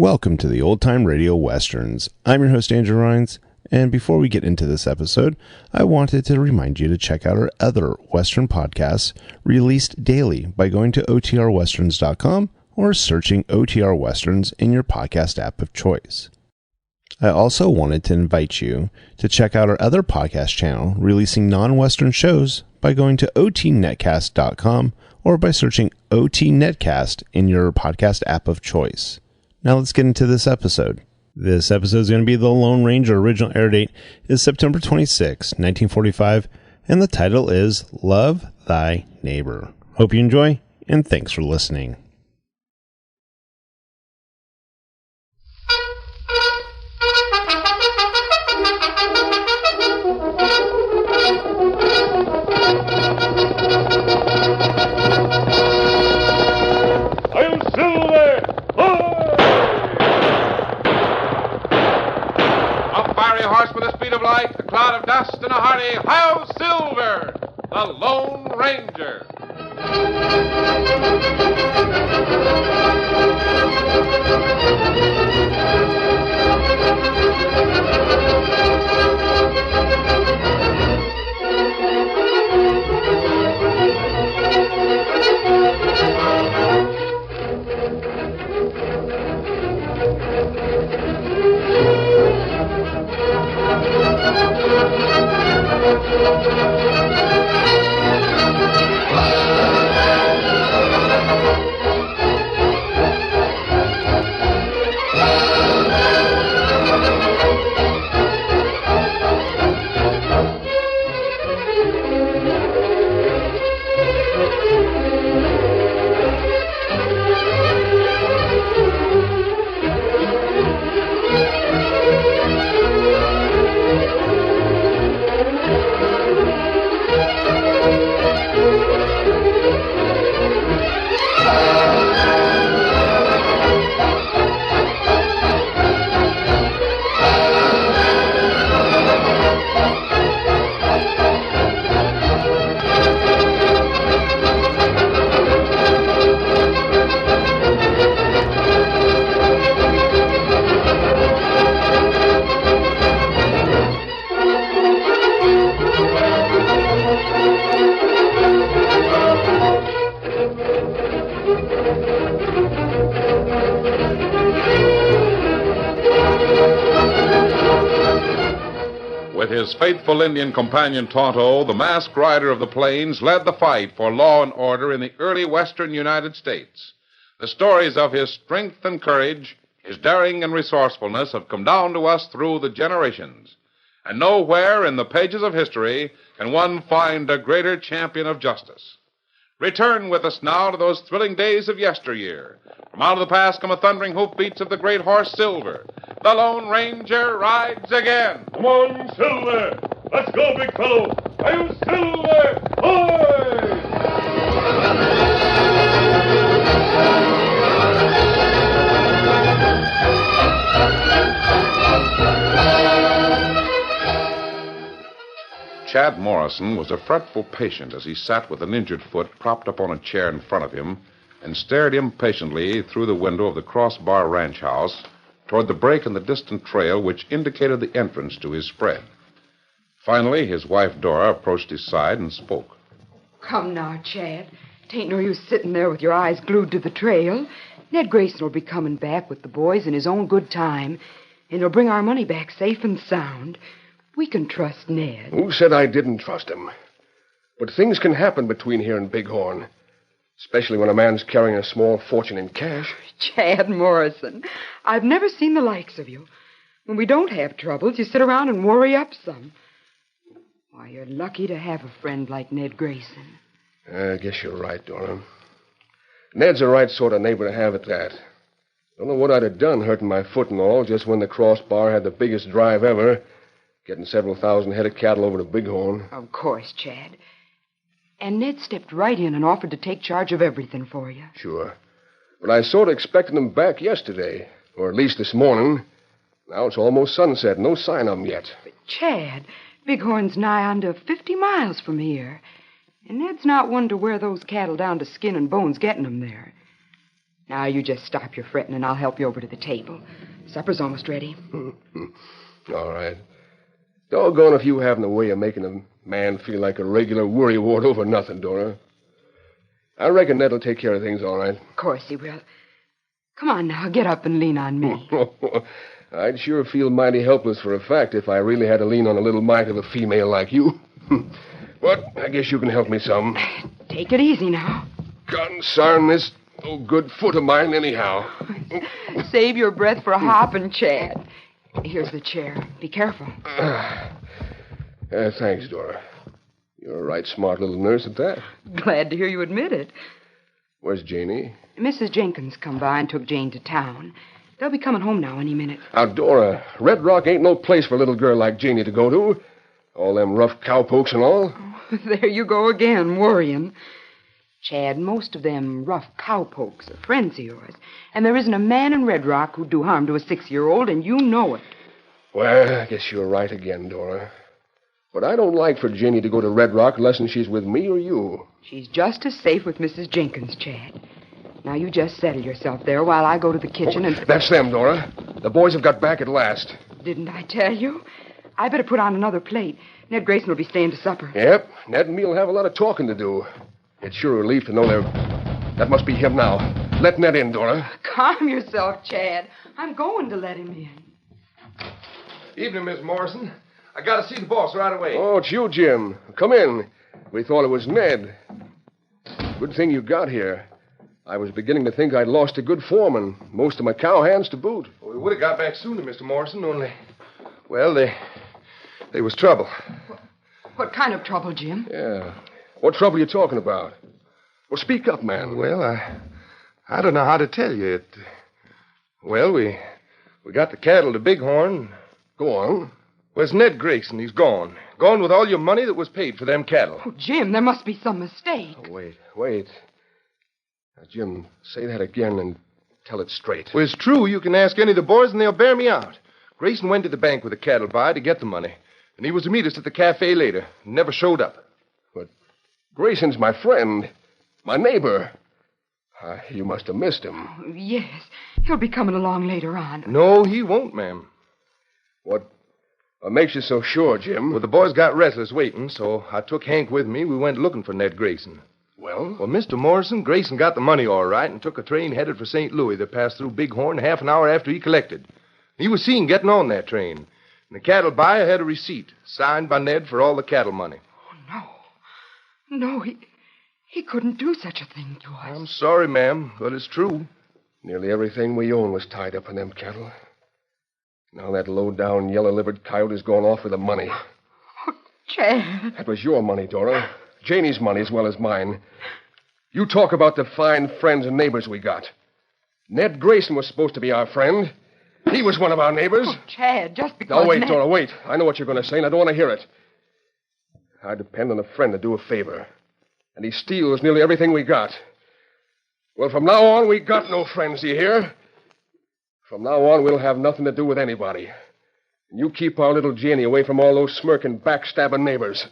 Welcome to the Old Time Radio Westerns. I'm your host, Andrew Rhines, and before we get into this episode, I wanted to remind you to check out our other Western podcasts released daily by going to otrwesterns.com or searching OTR Westerns in your podcast app of choice. I also wanted to invite you to check out our other podcast channel releasing non-Western shows by going to otnetcast.com or by searching OT Netcast in your podcast app of choice. Now let's get into this episode. This episode is going to be The Lone Ranger. Original air date is September 26, 1945, and the title is Love Thy Neighbor. Hope you enjoy, and thanks for listening. With the speed of light, a cloud of dust, and a hearty Hi-Yo Silver, the Lone Ranger. With his faithful Indian companion Tonto, the masked rider of the plains led the fight for law and order in the early western United States. The stories of his strength and courage, his daring and resourcefulness have come down to us through the generations. And nowhere in the pages of history can one find a greater champion of justice. Return with us now to those thrilling days of yesteryear. From out of the past come the thundering hoofbeats of the great horse Silver. The Lone Ranger rides again. Come on, Silver! Let's go, big fellow! Are you Silver? Hoy! Chad Morrison was a fretful patient as he sat with an injured foot propped up on a chair in front of him and stared impatiently through the window of the Crossbar Ranch house toward the break in the distant trail which indicated the entrance to his spread. Finally, his wife Dora approached his side and spoke. Come now, Chad. Tain't no use sitting there with your eyes glued to the trail. Ned Grayson will be coming back with the boys in his own good time, and he'll bring our money back safe and sound. We can trust Ned. Who said I didn't trust him? But things can happen between here and Bighorn, especially when a man's carrying a small fortune in cash. Chad Morrison, I've never seen the likes of you. When we don't have troubles, you sit around and worry up some. Why, you're lucky to have a friend like Ned Grayson. I guess you're right, Dora. Ned's the right sort of neighbor to have at that. Don't know what I'd have done hurting my foot and all just when the Crossbar had the biggest drive ever, getting several thousand head of cattle over to Bighorn. Of course, Chad. And Ned stepped right in and offered to take charge of everything for you. Sure. But I sort of expected them back yesterday, or at least this morning. Now it's almost sunset. No sign of them yet. But, Chad, Bighorn's nigh under 50 miles from here. And Ned's not one to wear those cattle down to skin and bones getting them there. Now, you just stop your fretting, and I'll help you over to the table. Supper's almost ready. All right. Doggone if you haven't a way of making a man feel like a regular worrywart over nothing, Dora. I reckon Ned'll take care of things all right. Of course he will. Come on now, get up and lean on me. I'd sure feel mighty helpless for a fact if I really had to lean on a little mite of a female like you. But I guess you can help me some. Take it easy now. Consarn this good foot of mine anyhow. Save your breath for a hopping, Chad. Here's the chair. Be careful. Thanks, Dora. You're a right smart little nurse at that. Glad to hear you admit it. Where's Janie? Mrs. Jenkins come by and took Jane to town. They'll be coming home now any minute. Now, Dora, Red Rock ain't no place for a little girl like Janie to go to. All them rough cowpokes and all. There you go again, worrying. Chad, most of them rough cowpokes are friends of yours. And there isn't a man in Red Rock who'd do harm to a 6-year-old, and you know it. Well, I guess you're right again, Dora. But I don't like for Janie to go to Red Rock unless she's with me or you. She's just as safe with Mrs. Jenkins, Chad. Now, you just settle yourself there while I go to the kitchen and... That's them, Dora. The boys have got back at last. Didn't I tell you? I better put on another plate. Ned Grayson will be staying to supper. Yep, Ned and me'll have a lot of talking to do. It's sure a relief to know they're... That must be him now. Let Ned in, Dora. Calm yourself, Chad. I'm going to let him in. Evening, Miss Morrison. I got to see the boss right away. Oh, it's you, Jim. Come in. We thought it was Ned. Good thing you got here. I was beginning to think I'd lost a good foreman. Most of my cowhands to boot. Well, we would have got back sooner, Mr. Morrison, only... Well, there was trouble. What kind of trouble, Jim? Yeah. What trouble are you talking about? Well, speak up, man. Well, I don't know how to tell you. Well, we got the cattle to Bighorn. Go on. Where's Ned Grayson? He's gone. Gone with all your money that was paid for them cattle. Oh, Jim, there must be some mistake. Oh, wait. Now, Jim, say that again and tell it straight. Well, it's true. You can ask any of the boys and they'll bear me out. Grayson went to the bank with the cattle buy to get the money. And he was to meet us at the cafe later. Never showed up. But Grayson's my friend. My neighbor. You must have missed him. Oh, yes. He'll be coming along later on. No, he won't, ma'am. What makes you so sure, Jim? Well, the boys got restless waiting, so I took Hank with me. We went looking for Ned Grayson. Well, Mr. Morrison, Grayson got the money all right and took a train headed for St. Louis that passed through Bighorn half an hour after he collected. He was seen getting on that train. And the cattle buyer had a receipt signed by Ned for all the cattle money. Oh, no. No, he couldn't do such a thing to us. I'm sorry, ma'am, but it's true. Nearly everything we own was tied up in them cattle. Now that low-down, yellow-livered coyote's gone off with the money. Oh, Chad. That was your money, Dora. Janie's money as well as mine. You talk about the fine friends and neighbors we got. Ned Grayson was supposed to be our friend. He was one of our neighbors. Oh, Chad, just because... Now, wait, Ned... Dora, wait. I know what you're going to say, and I don't want to hear it. I depend on a friend to do a favor. And he steals nearly everything we got. Well, from now on, we got no friends, do you hear? From now on, we'll have nothing to do with anybody. And you keep our little Janie away from all those smirking, backstabbing neighbors.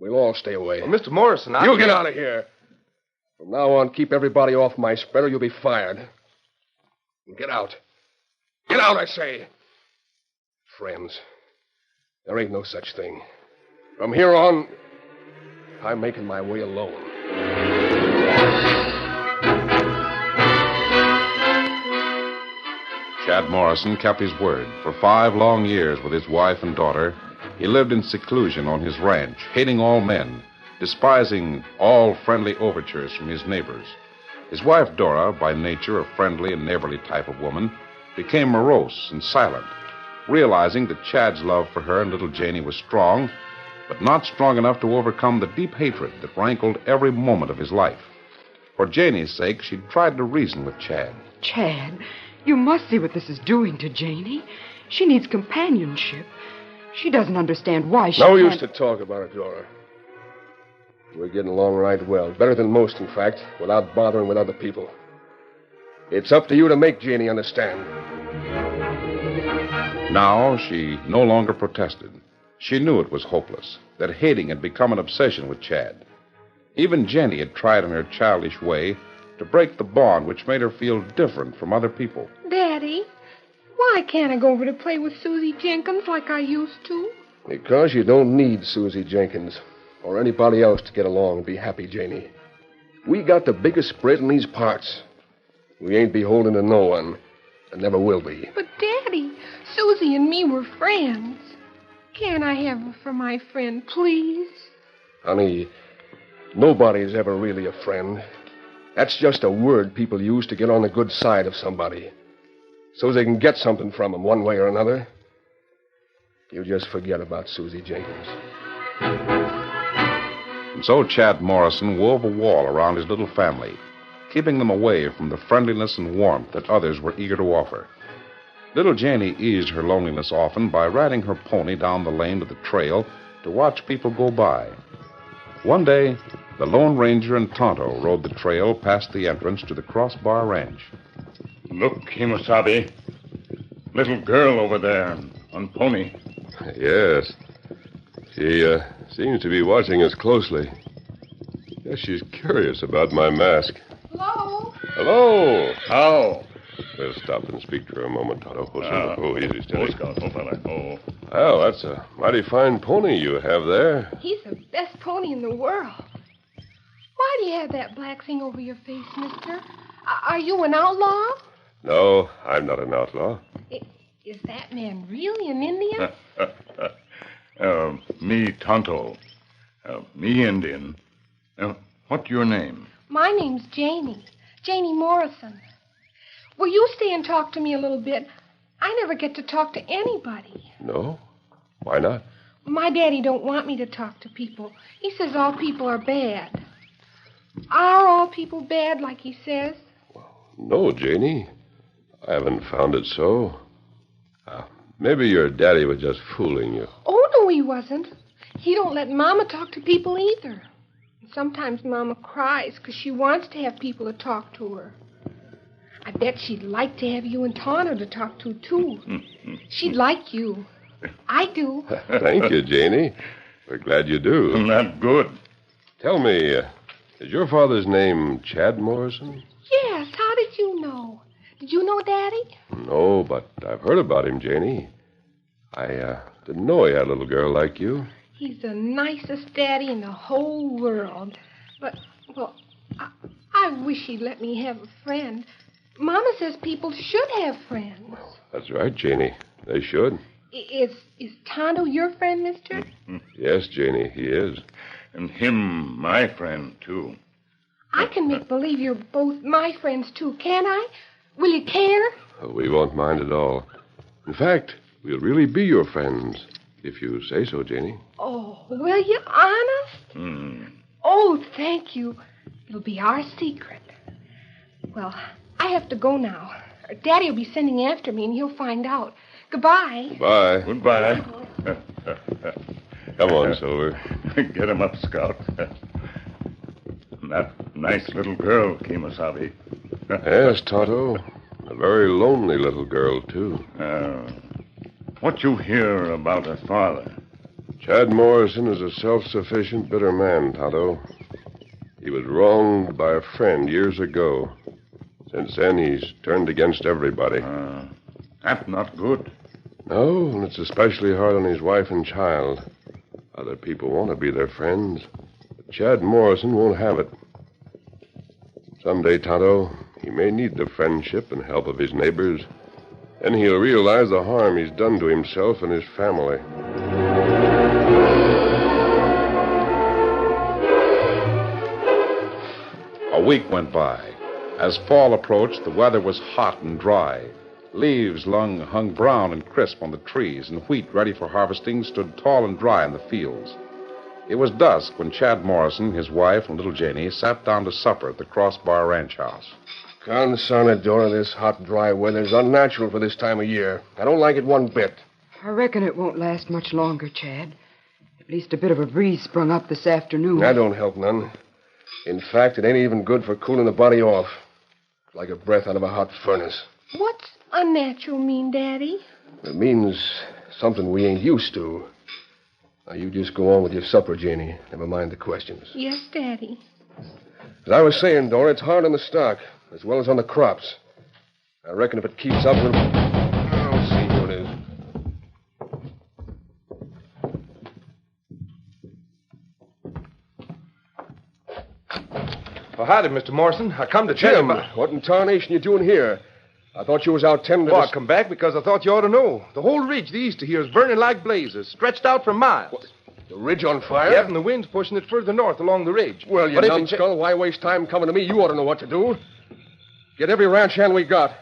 We'll all stay away. Well, Mr. Morrison, You get out of here. From now on, keep everybody off my spread or you'll be fired. And get out. Get out, I say. Friends. There ain't no such thing. From here on, I'm making my way alone. Chad Morrison kept his word. For 5 long years with his wife and daughter, he lived in seclusion on his ranch, hating all men, despising all friendly overtures from his neighbors. His wife, Dora, by nature a friendly and neighborly type of woman, became morose and silent, realizing that Chad's love for her and little Janie was strong, but not strong enough to overcome the deep hatred that rankled every moment of his life. For Janie's sake, she tried to reason with Chad. Chad, you must see what this is doing to Janie. She needs companionship. She doesn't understand why she No can't... use to talk about it, Dora. We're getting along right well. Better than most, in fact, without bothering with other people. It's up to you to make Janie understand. Now she no longer protested. She knew it was hopeless, that hating had become an obsession with Chad. Even Jenny had tried in her childish way to break the bond which made her feel different from other people. Daddy, why can't I go over to play with Susie Jenkins like I used to? Because you don't need Susie Jenkins or anybody else to get along and be happy, Janie. We got the biggest spread in these parts. We ain't beholden to no one, and never will be. But, Daddy, Susie and me were friends. Can't I have her for my friend, please? Honey, nobody's ever really a friend. That's just a word people use to get on the good side of somebody, so they can get something from them one way or another. You just forget about Susie Jenkins. And so Chad Morrison wove a wall around his little family, keeping them away from the friendliness and warmth that others were eager to offer. Little Janie eased her loneliness often by riding her pony down the lane to the trail to watch people go by. One day, the Lone Ranger and Tonto rode the trail past the entrance to the Crossbar Ranch. Look, Kemosabe. Little girl over there on pony. Yes. She seems to be watching us closely. Guess she's curious about my mask. Hello? Hello. How? We'll stop and speak to her a moment, Tonto. Easy, steady. Scout, fella. Oh. Well, that's a mighty fine pony you have there. He's the best pony in the world. Why do you have that black thing over your face, mister? Are you an outlaw? No, I'm not an outlaw. Is that man really an Indian? Me, Tonto. Me, Indian. What's your name? My name's Janie. Janie Morrison. Will you stay and talk to me a little bit? I never get to talk to anybody. No? Why not? My daddy don't want me to talk to people. He says all people are bad. Are all people bad, like he says? No, Janie. I haven't found it so. Maybe your daddy was just fooling you. Oh, no, he wasn't. He don't let Mama talk to people either. Sometimes Mama cries because she wants to have people to talk to her. I bet she'd like to have you and Tonto to talk to, too. She'd like you. I do. Thank you, Janie. We're glad you do. Not good. Tell me, is your father's name Chad Morrison? Yes, how did you know? Did you know Daddy? No, but I've heard about him, Janie. I didn't know he had a little girl like you. He's the nicest daddy in the whole world. But, well, I wish he'd let me have a friend. Mama says people should have friends. That's right, Janie. They should. Is Tonto your friend, mister? Yes, Janie, he is. And him, my friend, too. I can make believe you're both my friends, too, can't I? Will you care? We won't mind at all. In fact, we'll really be your friends, if you say so, Janie. Oh, will you? Honest? Oh, thank you. It'll be our secret. Well, I have to go now. Daddy will be sending after me, and he'll find out. Goodbye. Bye. Goodbye. Come on, Silver. Get him up, Scout. That nice little girl, Kemosabe. Yes, Tonto. A very lonely little girl, too. What you hear about her father? Chad Morrison is a self-sufficient, bitter man, Tonto. He was wronged by a friend years ago. Since then, he's turned against everybody. That's not good. No, and it's especially hard on his wife and child. Other people want to be their friends, but Chad Morrison won't have it. Someday, Tonto, he may need the friendship and help of his neighbors. Then he'll realize the harm he's done to himself and his family. A week went by. As fall approached, the weather was hot and dry. Leaves hung brown and crisp on the trees, and wheat ready for harvesting stood tall and dry in the fields. It was dusk when Chad Morrison, his wife, and little Janie sat down to supper at the Crossbar Ranch house. Consanadora, this hot, dry weather's unnatural for this time of year. I don't like it one bit. I reckon it won't last much longer, Chad. At least a bit of a breeze sprung up this afternoon. That don't help none. In fact, it ain't even good for cooling the body off. It's like a breath out of a hot furnace. What's unnatural mean, Daddy? It means something we ain't used to. Now, you just go on with your supper, Janie. Never mind the questions. Yes, Daddy. As I was saying, Dora, it's hard on the stock, as well as on the crops. I reckon if it keeps up, we'll... Let's see who it is. Well, howdy, Mr. Morrison. I come to tell Jim, you about... what in tarnation you doing here? I thought you was out tending to Well, this... I come back because I thought you ought to know. The whole ridge to the east of here is burning like blazes, stretched out for miles. What? The ridge on fire? Yep, and the wind's pushing it further north along the ridge. Well, you But if numbskull, why waste time coming to me? You ought to know what to do. Get every ranch hand we got.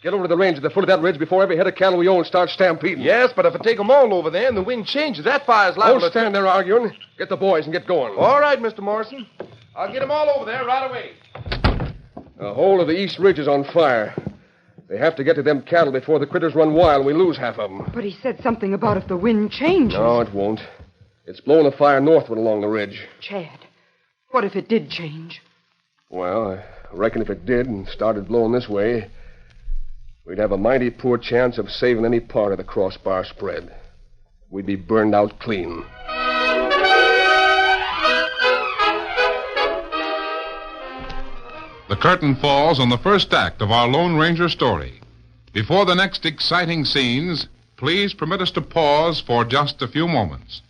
Get over to the range at the foot of that ridge before every head of cattle we own starts stampeding. Yes, but if I take them all over there and the wind changes, that fire's liable Don't stand there arguing. Get the boys and get going. All right, Mr. Morrison. I'll get them all over there right away. The whole of the east ridge is on fire. They have to get to them cattle before the critters run wild and we lose half of them. But he said something about if the wind changes. No, it won't. It's blowing the fire northward along the ridge. Chad, what if it did change? Well, I reckon if it did and started blowing this way, we'd have a mighty poor chance of saving any part of the crossbar spread. We'd be burned out clean. The curtain falls on the first act of our Lone Ranger story. Before the next exciting scenes, please permit us to pause for just a few moments.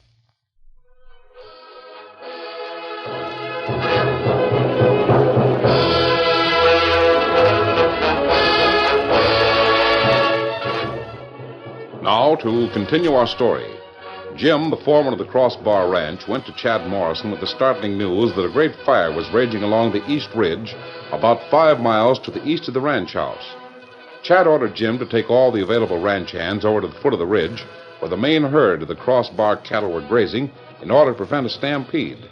Now, to continue our story. Jim, the foreman of the Crossbar Ranch, went to Chad Morrison with the startling news that a great fire was raging along the east ridge, about 5 miles to the east of the ranch house. Chad ordered Jim to take all the available ranch hands over to the foot of the ridge, where the main herd of the Crossbar cattle were grazing, in order to prevent a stampede.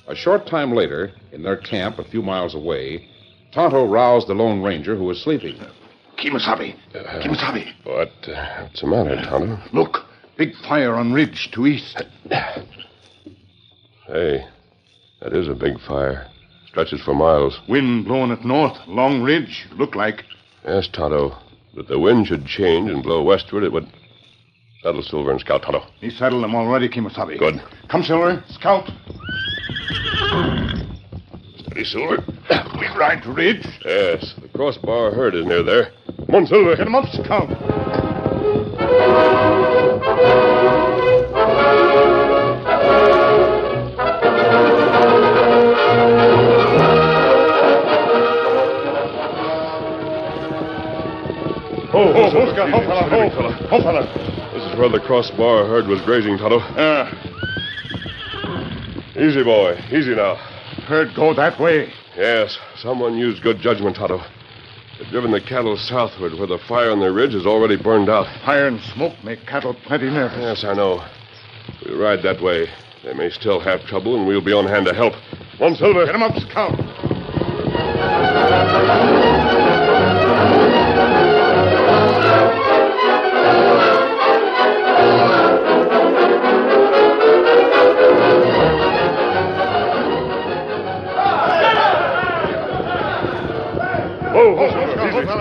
A short time later, in their camp a few miles away, Tonto roused the Lone Ranger, who was sleeping. Kimasabi. Kimasabi. What's the matter, Tonto? Look. Big fire on ridge to east. Hey, that is a big fire. Stretches for miles. Wind blowing it north, long ridge, look like. Yes, Tonto. But the wind should change and blow westward, it would... Saddle Silver and Scout, Tonto. He saddled them already, Kimasabi. Good. Come, Silver. Scout. Steady, Silver. We ride to ridge. Yes, the Crossbar herd is near there. Come on, Silver. Get him up, Scout. Fella. This is where the Crossbar herd was grazing, Tonto. Easy, boy. Easy now. Herd go that way. Yes, someone used good judgment, Tonto. They've driven the cattle southward, where the fire on the ridge is already burned out. Fire and smoke make cattle plenty nervous. Yes, I know. If we ride that way, they may still have trouble, and we'll be on hand to help. One, Silver. Get him up, Scout.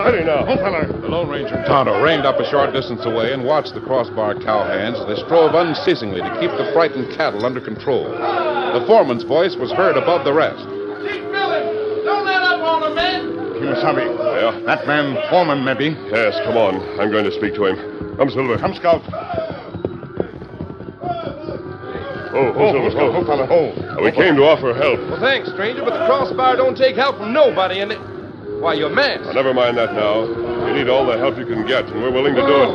Steady now. The Lone Ranger and Tonto reined up a short distance away and watched the Crossbar cowhands as they strove unceasingly to keep the frightened cattle under control. The foreman's voice was heard above the rest. Keep milling. Don't let up on them, men. Kimasabi. Yeah? That man, foreman, maybe. Yes, come on. I'm going to speak to him. Come, Silver. Come, Scout. Silver. Fella. We came to offer help. Well, thanks, stranger, but the Crossbar don't take help from nobody, and why, you're mad. Now, never mind that now. You need all the help you can get, and we're willing to do it.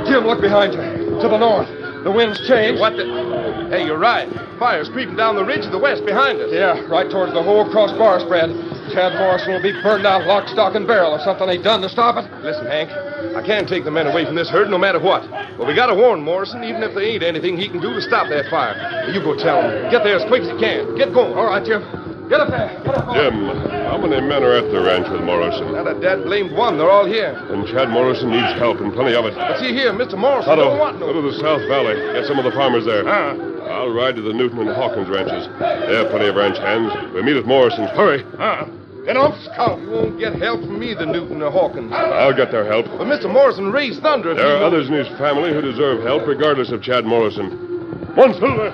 Jim, look behind you. To the north. The wind's changed. What the... Hey, you're right. Fire's creeping down the ridge to the west behind us. Yeah, right towards the whole Crossbar spread. Chad Morrison will be burned out lock, stock, and barrel if something ain't done to stop it. Listen, Hank, I can't take the men away from this herd no matter what. But we gotta warn Morrison, even if there ain't anything he can do to stop that fire. You go tell him. Get there as quick as you can. Get going. All right, Jim. Get up there. Get up. Jim, how many men are at the ranch with Morrison? Not a dad-blamed one. They're all here. And Chad Morrison needs help, and plenty of it. But see here, Mr. Morrison Tonto, don't want no... go to the South Valley. Get some of the farmers there. I'll ride to the Newton and Hawkins ranches. They have plenty of ranch hands. We'll meet at Morrison's. Hurry. Get up, Scout. You won't get help from either Newton or Hawkins. I'll get their help. But Mr. Morrison raised thunder. There are others in his family who deserve help, regardless of Chad Morrison. One, Silver.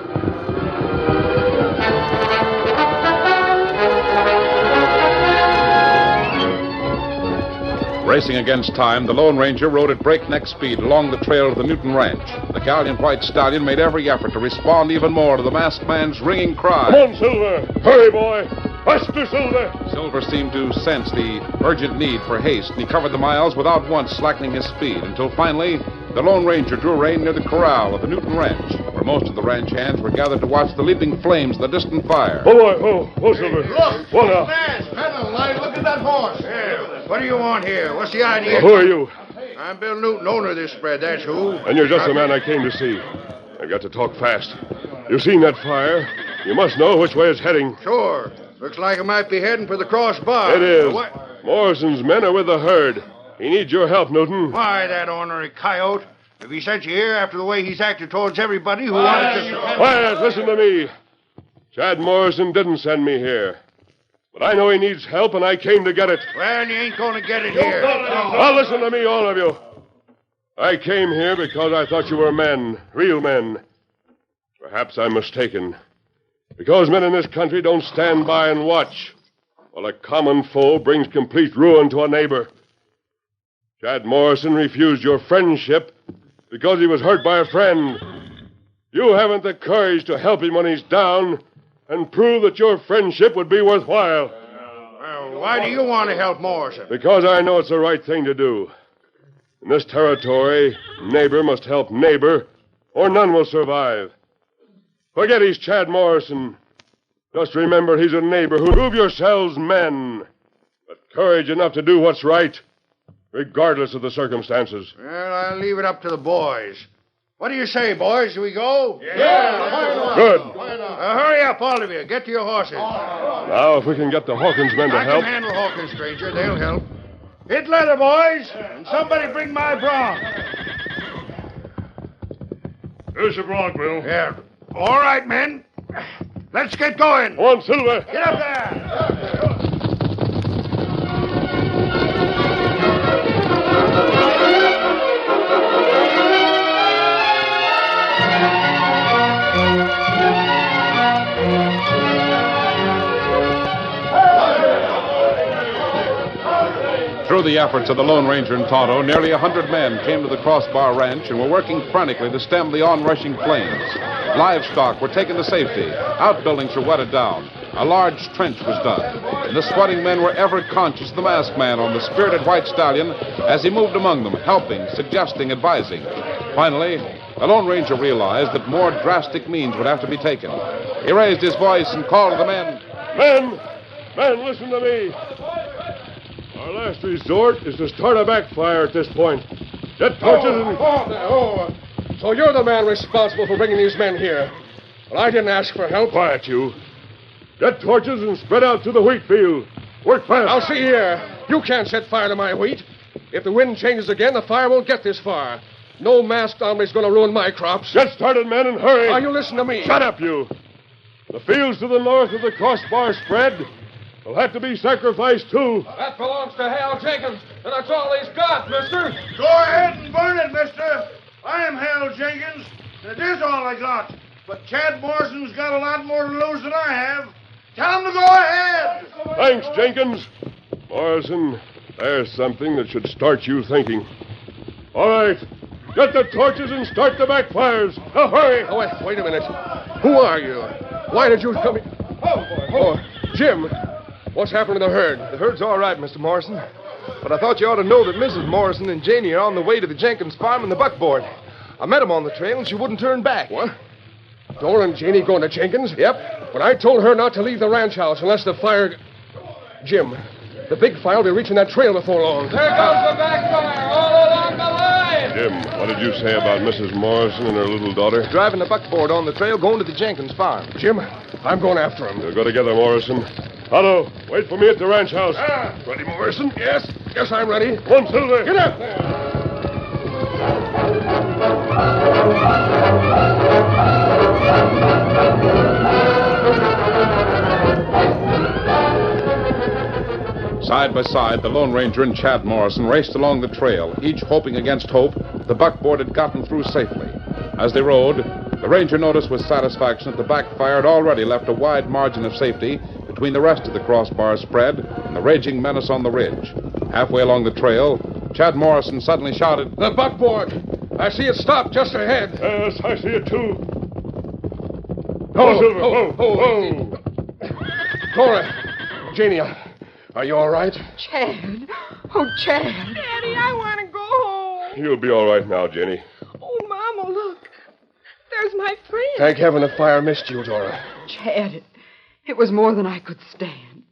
Racing against time, the Lone Ranger rode at breakneck speed along the trail to the Newton Ranch. The gallant white stallion made every effort to respond even more to the masked man's ringing cry. Come on, Silver. Hurry, boy. Faster, Silver. Silver seemed to sense the urgent need for haste, and he covered the miles without once slackening his speed, until finally the Lone Ranger drew rein near the corral of the Newton Ranch, where most of the ranch hands were gathered to watch the leaping flames of the distant fire. Oh, boy. Oh, Silver. Look! What now? Man, pedal light, look at that horse. Yeah. What do you want here? What's the idea? Who are you? I'm Bill Newton, owner of this spread, that's who. And you're just the man I came to see. I've got to talk fast. You've seen that fire. You must know which way it's heading. Sure. Looks like it might be heading for the crossbar. It is. What? Morrison's men are with the herd. He needs your help, Newton. Why, that ornery coyote. If he sent you here after the way he's acted towards everybody who wanted to... Quiet, listen to me. Chad Morrison didn't send me here. But I know he needs help, and I came to get it. Well, you ain't going to get it here. Now listen to me, all of you. I came here because I thought you were men, real men. Perhaps I'm mistaken. Because men in this country don't stand by and watch while a common foe brings complete ruin to a neighbor. Chad Morrison refused your friendship because he was hurt by a friend. You haven't the courage to help him when he's down and prove that your friendship would be worthwhile. Well, why do you want to help Morrison? Because I know it's the right thing to do. In this territory, neighbor must help neighbor, or none will survive. Forget he's Chad Morrison. Just remember he's a neighbor who prove yourselves men, but courage enough to do what's right, regardless of the circumstances. Well, I'll leave it up to the boys. What do you say, boys? Do we go? Yeah. Good. Hurry up, all of you. Get to your horses. Now, if we can get the Hawkins men to I help. can handle Hawkins, stranger. They'll help. Hit leather, boys, and somebody bring my bronc. Here's your bronc, Bill. Yeah. All right, men. Let's get going. Come on, Silver. Get up there. Through the efforts of the Lone Ranger and Tonto, nearly 100 men came to the Crossbar Ranch and were working frantically to stem the onrushing flames. Livestock were taken to safety. Outbuildings were wetted down. A large trench was dug. And the sweating men were ever conscious of the masked man on the spirited white stallion as he moved among them, helping, suggesting, advising. Finally, the Lone Ranger realized that more drastic means would have to be taken. He raised his voice and called to the men. Men, listen to me. Our last resort is to start a backfire at this point. Get torches and... So you're the man responsible for bringing these men here. Well, I didn't ask for help. Quiet, you. Get torches and spread out to the wheat field. Work fast. Now, see here. You can't set fire to my wheat. If the wind changes again, the fire won't get this far. No masked hombre's going to ruin my crops. Get started, men, and hurry. Now, you listen to me. Shut up, you. The fields to the north of the crossbar spread will have to be sacrificed, too. That belongs to Hal Jenkins, and that's all he's got, mister. Go ahead and burn it, mister. I am Hal Jenkins. It is all I got. But Chad Morrison's got a lot more to lose than I have. Tell him to go ahead. Thanks, Jenkins. Morrison, there's something that should start you thinking. All right. Get the torches and start the backfires. Now, hurry. Oh, wait a minute. Who are you? Why did you come in? Oh, Jim. What's happened to the herd? The herd's all right, Mr. Morrison. But I thought you ought to know that Mrs. Morrison and Janie are on the way to the Jenkins farm in the buckboard. I met them on the trail, and she wouldn't turn back. What? Dora and Janie going to Jenkins? Yep. But I told her not to leave the ranch house unless the fire... Jim, the big fire will be reaching that trail before long. There goes the backfire all along the line. Jim, what did you say about Mrs. Morrison and her little daughter? Driving the buckboard on the trail, going to the Jenkins farm. Jim, I'm going after him. We'll go together, Morrison. Otto, wait for me at the ranch house. Ready, Morrison? Yes, I'm ready. Come on, Silver. Get up there. Side by side, the Lone Ranger and Chad Morrison raced along the trail, each hoping against hope the buckboard had gotten through safely. As they rode, the Ranger noticed with satisfaction that the backfire had already left a wide margin of safety between the rest of the crossbar spread and the raging menace on the ridge. Halfway along the trail, Chad Morrison suddenly shouted, The buckboard! I see it stop just ahead. Yes, I see it too. Oh, Silver. Oh. Cora, Janie, are you all right? Chad. Oh, Chad. Daddy, I want to go home. You'll be all right now, Jenny. Oh, Mama, look. There's my friend. Thank heaven the fire missed you, Dora. Chad, it was more than I could stand.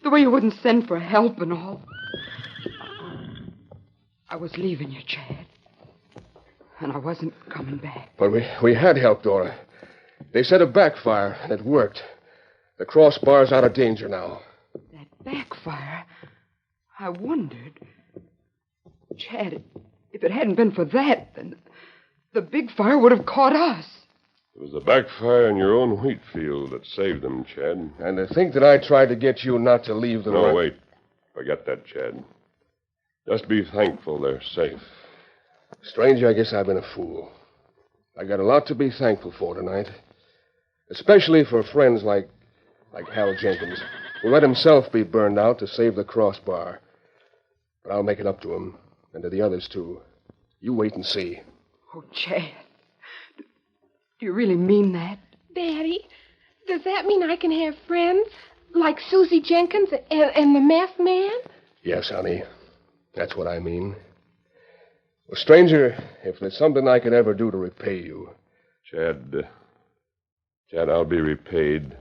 The way you wouldn't send for help and all. I was leaving you, Chad. And I wasn't coming back. But we had help, Dora. They set a backfire, and it worked. The crossbar's out of danger now. That backfire? I wondered. Chad, if it hadn't been for that, then the big fire would have caught us. It was the backfire in your own wheat field that saved them, Chad. And to think that I tried to get you not to leave them. No, wait. Forget that, Chad. Just be thankful they're safe. Stranger, I guess I've been a fool. I got a lot to be thankful for tonight. Especially for friends like Hal Jenkins, who let himself be burned out to save the crossbar. But I'll make it up to him, and to the others, too. You wait and see. Oh, Chad. Do you really mean that? Daddy, does that mean I can have friends like Susie Jenkins and the meth man? Yes, honey. That's what I mean. Well, stranger, if there's something I could ever do to repay you. Chad, I'll be repaid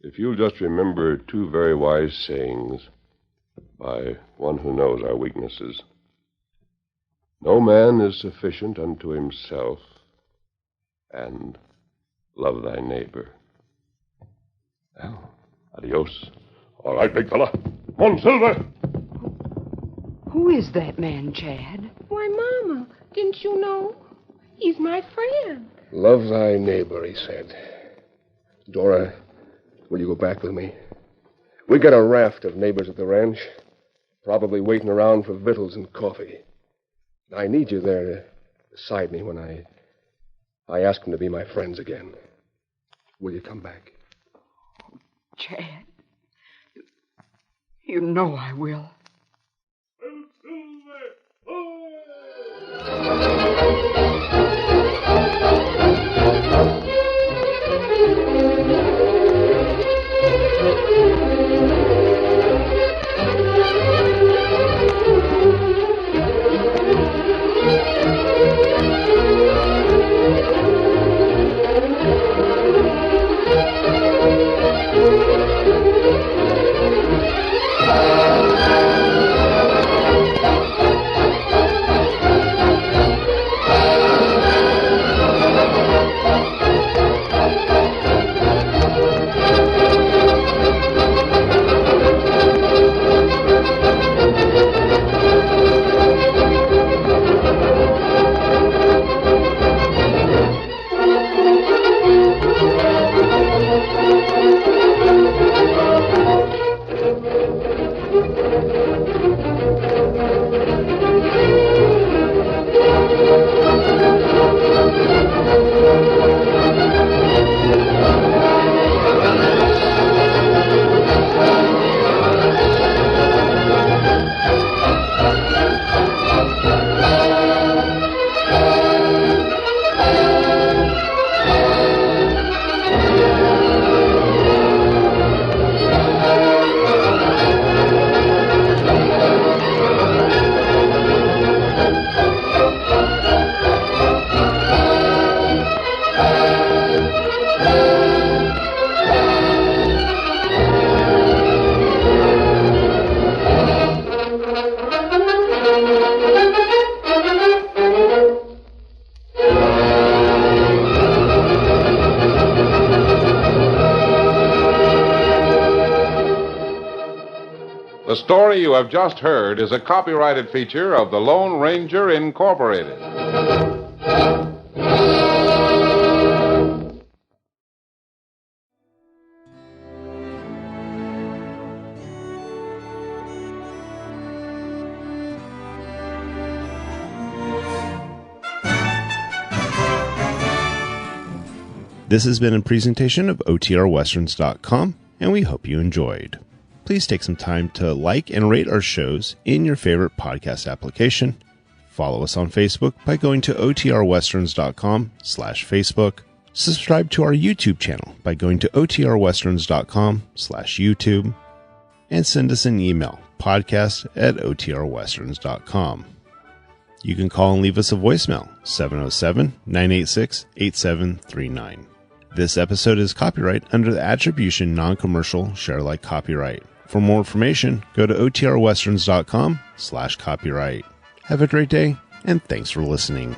if you'll just remember two very wise sayings by one who knows our weaknesses. No man is sufficient unto himself, and love thy neighbor. Well, adios. All right, big fella. Come on, Silver. Who is that man, Chad? Why, Mama, didn't you know? He's my friend. Love thy neighbor, he said. Dora, will you go back with me? We got a raft of neighbors at the ranch, probably waiting around for victuals and coffee. I need you there beside me when I ask them to be my friends again. Will you come back? Chad, you know I will. The story you have just heard is a copyrighted feature of the Lone Ranger Incorporated. This has been a presentation of OTRWesterns.com, and we hope you enjoyed. please take some time to like and rate our shows in your favorite podcast application. Follow us on Facebook by going to otrwesterns.com/Facebook. Subscribe to our YouTube channel by going to otrwesterns.com/YouTube. And send us an email, podcast@otrwesterns.com. You can call and leave us a voicemail, 707-986-8739. This episode is copyright under the Attribution Non-Commercial Share Alike copyright. For more information, go to otrwesterns.com/copyright. Have a great day, and thanks for listening.